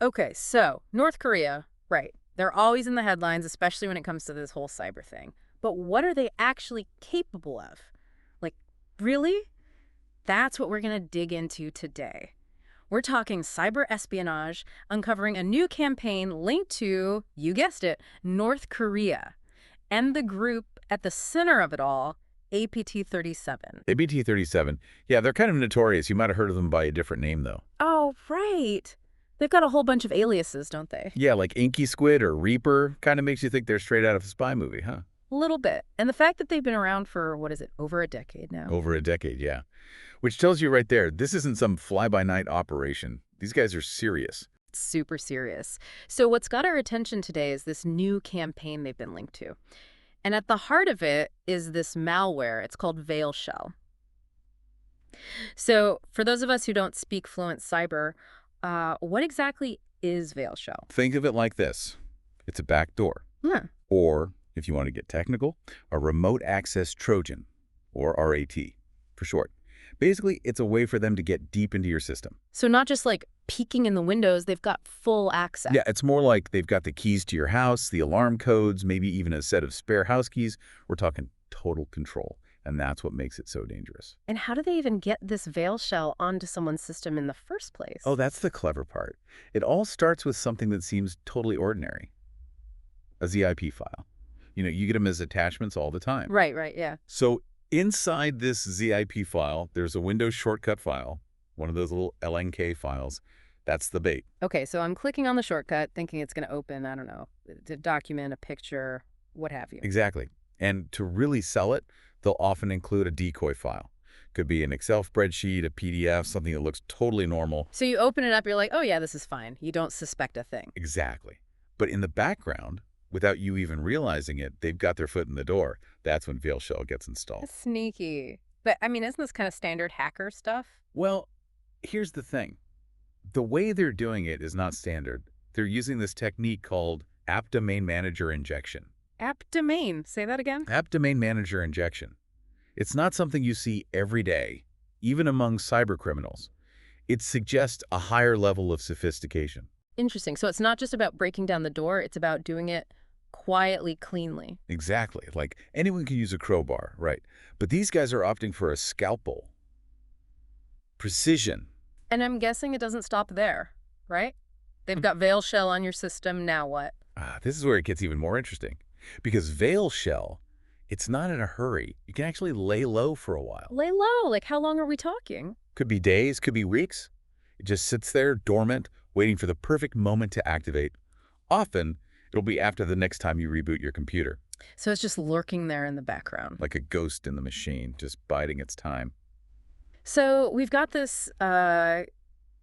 Okay, so North Korea, right. They're always in the headlines, especially when it comes to this whole cyber thing. But what are they actually capable of? Like, really? That's what we're going to dig into today. We're talking cyber espionage, uncovering a new campaign linked to, you guessed it, North Korea, and the group at the center of it all, APT-37. ABT-37. Yeah, they're kind of notorious. You might have heard of them by a different name, though. Oh, right. They've got a whole bunch of aliases, don't they? Yeah, like Inky Squid or Reaper kind of makes you think they're straight out of a spy movie, huh? A little bit. And the fact that they've been around for, what is it, over a decade now? Over a decade, yeah. Which tells you right there, this isn't some fly-by-night operation. These guys are serious. Super serious. So what's got our attention today is this new campaign they've been linked to. And at the heart of it is this malware. It's called VeilShell. So for those of us who don't speak fluent cyber, what exactly is VeilShell? Think of it like this. It's a backdoor. Hmm. Or, if you want to get technical, a remote access Trojan, or RAT for short. Basically, it's a way for them to get deep into your system. So not just like peeking in the windows, they've got full access. Yeah, it's more like they've got the keys to your house, the alarm codes, maybe even a set of spare house keys. We're talking total control, and that's what makes it so dangerous. And how do they even get this VeilShell onto someone's system in the first place? Oh, that's the clever part. It all starts with something that seems totally ordinary. A ZIP file. You get them as attachments all the time. Right, yeah. So inside this ZIP file, there's a Windows shortcut file, one of those little LNK files. That's the bait. Okay, so I'm clicking on the shortcut, thinking it's going to open, I don't know, a document, a picture, what have you. Exactly. And to really sell it, they'll often include a decoy file. Could be an Excel spreadsheet, a PDF, something that looks totally normal. So you open it up, you're like, oh yeah, this is fine. You don't suspect a thing. Exactly. But in the background, without you even realizing it, they've got their foot in the door. That's when VeilShell gets installed. That's sneaky. But, I mean, isn't this kind of standard hacker stuff? Well, here's the thing. The way they're doing it is not standard. They're using this technique called App Domain Manager Injection. App domain. Say that again? App Domain Manager Injection. It's not something you see every day, even among cyber criminals. It suggests a higher level of sophistication. Interesting. So it's not just about breaking down the door, it's about doing it quietly, cleanly. Exactly. Like anyone can use a crowbar, right? But these guys are opting for a scalpel. Precision. And I'm guessing it doesn't stop there, right? They've got VeilShell on your system, now what? This is where it gets even more interesting. Because VeilShell, it's not in a hurry. You can actually lay low for a while. Lay low. Like, how long are we talking? Could be days, could be weeks. It just sits there dormant, waiting for the perfect moment to activate. Often, it'll be after the next time you reboot your computer. So it's just lurking there in the background. Like a ghost in the machine, just biding its time. So we've got this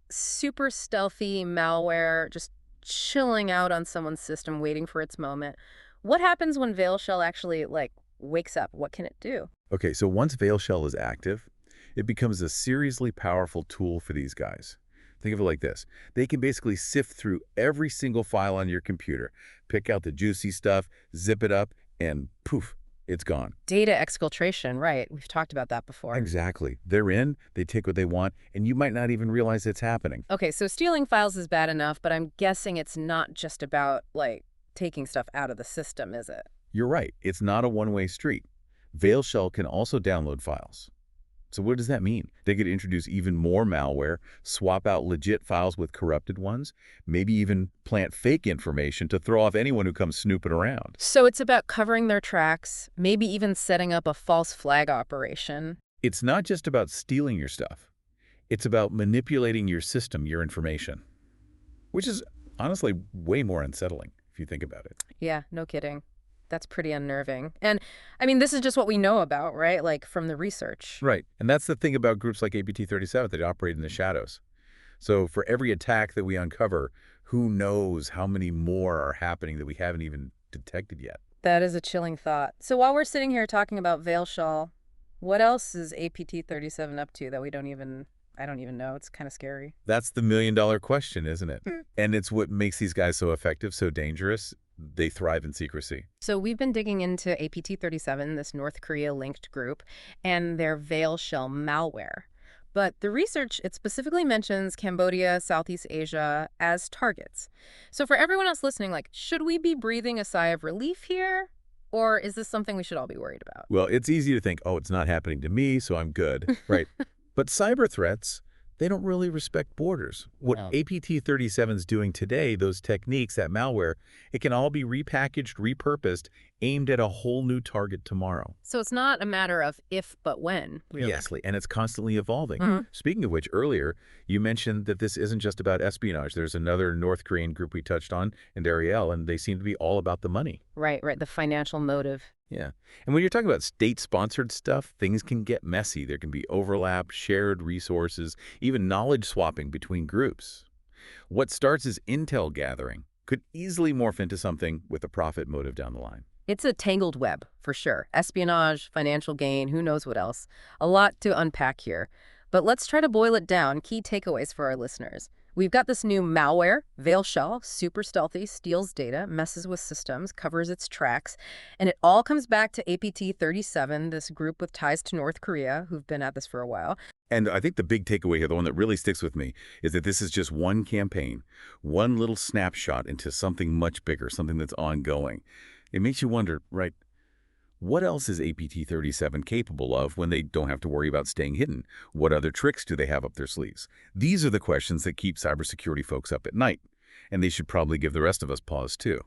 super stealthy malware just chilling out on someone's system, waiting for its moment. What happens when VeilShell actually, like, wakes up? What can it do? Okay, so once VeilShell is active, it becomes a seriously powerful tool for these guys. Think of it like this. They can basically sift through every single file on your computer, pick out the juicy stuff, zip it up, and poof, it's gone. Data exfiltration, right. We've talked about that before. Exactly. They're in, they take what they want, and you might not even realize it's happening. Okay, so stealing files is bad enough, but I'm guessing it's not just about, like, taking stuff out of the system, is it? You're right. It's not a one-way street. VeilShell can also download files. So what does that mean? They could introduce even more malware, swap out legit files with corrupted ones, maybe even plant fake information to throw off anyone who comes snooping around. So it's about covering their tracks, maybe even setting up a false flag operation. It's not just about stealing your stuff. It's about manipulating your system, your information, which is honestly way more unsettling if you think about it. Yeah, no kidding. That's pretty unnerving. And, I mean, this is just what we know about, right? Like, from the research. Right. And that's the thing about groups like APT-37. They operate in the shadows. So for every attack that we uncover, who knows how many more are happening that we haven't even detected yet. That is a chilling thought. So while we're sitting here talking about VeilShell, what else is APT-37 up to that I don't even know? It's kind of scary. That's the million-dollar question, isn't it? And it's what makes these guys so effective, so dangerous. They thrive in secrecy. So we've been digging into APT-37, this North Korea-linked group, and their VeilShell malware. But the research, it specifically mentions Cambodia, Southeast Asia as targets. So for everyone else listening, like, should we be breathing a sigh of relief here? Or is this something we should all be worried about? Well, it's easy to think, oh, it's not happening to me, so I'm good, right? But cyber threats, they don't really respect borders. What No. APT-37 is doing today, those techniques, that malware, it can all be repackaged, repurposed, aimed at a whole new target tomorrow. So it's not a matter of if, but when, really. Yes, and it's constantly evolving. Mhm. Speaking of which, earlier, you mentioned that this isn't just about espionage. There's another North Korean group we touched on, and Ariel, and they seem to be all about the money. Right, right. The financial motive. Yeah. And when you're talking about state-sponsored stuff, things can get messy. There can be overlap, shared resources, even knowledge swapping between groups. What starts as intel gathering could easily morph into something with a profit motive down the line. It's a tangled web, for sure. Espionage, financial gain, who knows what else. A lot to unpack here. But let's try to boil it down. Key takeaways for our listeners. We've got this new malware, VeilShell, super stealthy, steals data, messes with systems, covers its tracks, and it all comes back to APT-37, this group with ties to North Korea who've been at this for a while. And I think the big takeaway here, the one that really sticks with me, is that this is just one campaign, one little snapshot into something much bigger, something that's ongoing. It makes you wonder, right, what else is APT-37 capable of when they don't have to worry about staying hidden? What other tricks do they have up their sleeves? These are the questions that keep cybersecurity folks up at night, and they should probably give the rest of us pause too.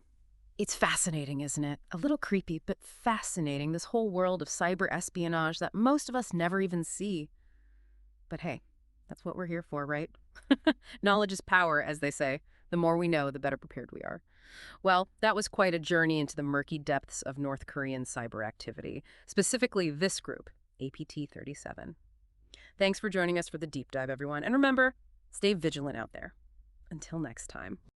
It's fascinating, isn't it? A little creepy, but fascinating, this whole world of cyber espionage that most of us never even see. But hey, that's what we're here for, right? Knowledge is power, as they say. The more we know, the better prepared we are. Well, that was quite a journey into the murky depths of North Korean cyber activity, specifically this group, APT-37. Thanks for joining us for the deep dive, everyone. And remember, stay vigilant out there. Until next time.